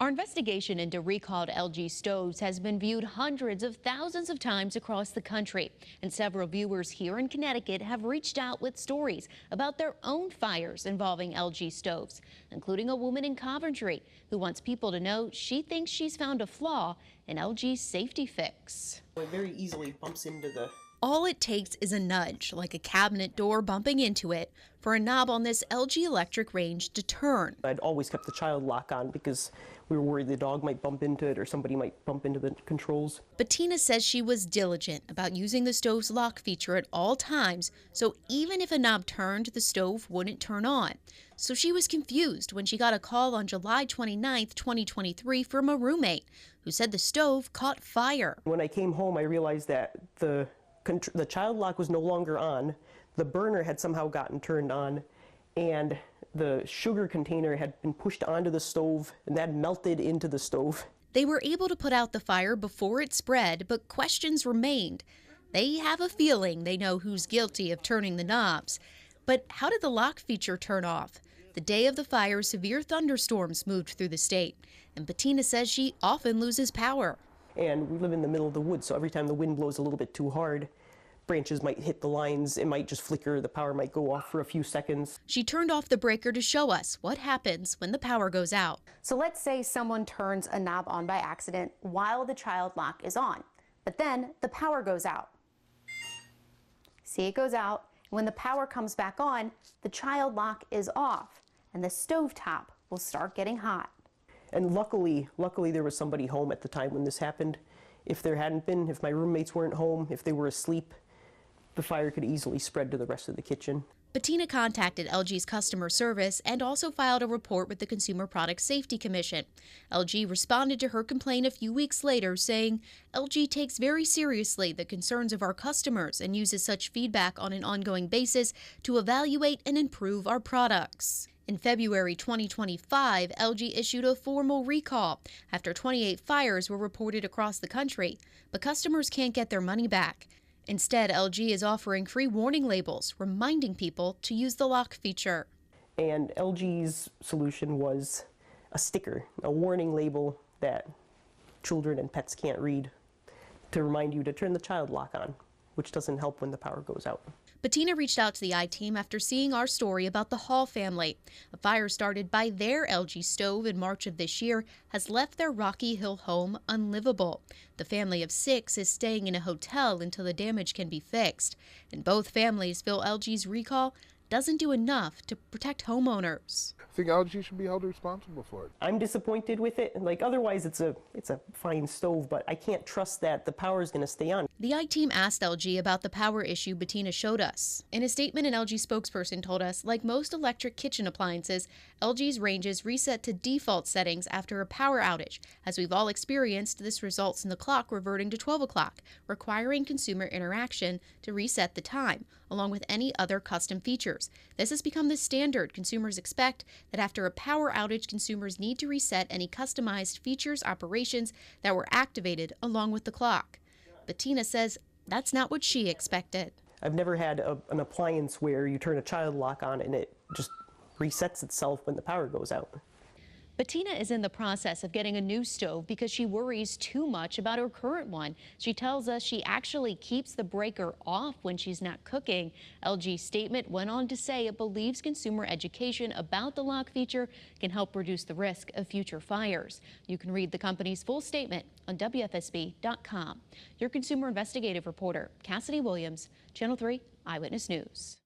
Our investigation into recalled LG stoves has been viewed hundreds of thousands of times across the country, and several viewers here in Connecticut have reached out with stories about their own fires involving LG stoves, including a woman in Coventry who wants people to know she thinks she's found a flaw in LG's safety fix. It very easily bumps into the... All it takes is a nudge, like a cabinet door bumping into it, for a knob on this LG electric range to turn. I'd always kept the child lock on because we were worried the dog might bump into it or somebody might bump into the controls. Bettina says she was diligent about using the stove's lock feature at all times, so even if a knob turned, the stove wouldn't turn on. So she was confused when she got a call on July 29th, 2023 from a roommate who said the stove caught fire. When I came home, I realized that the child lock was no longer on, the burner had somehow gotten turned on, and the sugar container had been pushed onto the stove and that melted into the stove. They were able to put out the fire before it spread, but questions remained. They have a feeling they know who's guilty of turning the knobs. But how did the lock feature turn off? The day of the fire, severe thunderstorms moved through the state, and Bettina says she often loses power. And we live in the middle of the woods, so every time the wind blows a little bit too hard, branches might hit the lines, it might just flicker, the power might go off for a few seconds. She turned off the breaker to show us what happens when the power goes out. So let's say someone turns a knob on by accident while the child lock is on, but then the power goes out. See, it goes out, and when the power comes back on, the child lock is off, and the stovetop will start getting hot. And luckily there was somebody home at the time when this happened. If there hadn't been, if my roommates weren't home, if they were asleep, the fire could easily spread to the rest of the kitchen. Bettina contacted LG's customer service and also filed a report with the Consumer Product Safety Commission. LG responded to her complaint a few weeks later, saying LG takes very seriously the concerns of our customers and uses such feedback on an ongoing basis to evaluate and improve our products. In February 2025, LG issued a formal recall after 28 fires were reported across the country, but customers can't get their money back. Instead, LG is offering free warning labels, reminding people to use the lock feature. And LG's solution was a sticker, a warning label that children and pets can't read to remind you to turn the child lock on, which doesn't help when the power goes out. Bettina reached out to the I-Team after seeing our story about the Hall family. A fire started by their LG stove in March of this year has left their Rocky Hill home unlivable. The family of 6 is staying in a hotel until the damage can be fixed. And both families feel LG's recall doesn't do enough to protect homeowners. I think LG should be held responsible for it. I'm disappointed with it. Like, otherwise it's a fine stove, but I can't trust that the power is going to stay on. The I-Team asked LG about the power issue Bettina showed us. In a statement, an LG spokesperson told us, like most electric kitchen appliances, LG's ranges reset to default settings after a power outage. As we've all experienced, this results in the clock reverting to 12 o'clock, requiring consumer interaction to reset the time, along with any other custom features. This has become the standard. Consumers expect that after a power outage, consumers need to reset any customized features, operations that were activated along with the clock. Bettina says that's not what she expected. I've never had an appliance where you turn a child lock on and it just resets itself when the power goes out. Bettina is in the process of getting a new stove because she worries too much about her current one. She tells us she actually keeps the breaker off when she's not cooking. LG's statement went on to say it believes consumer education about the lock feature can help reduce the risk of future fires. You can read the company's full statement on WFSB.com. Your consumer investigative reporter, Cassidy Williams, Channel 3 Eyewitness News.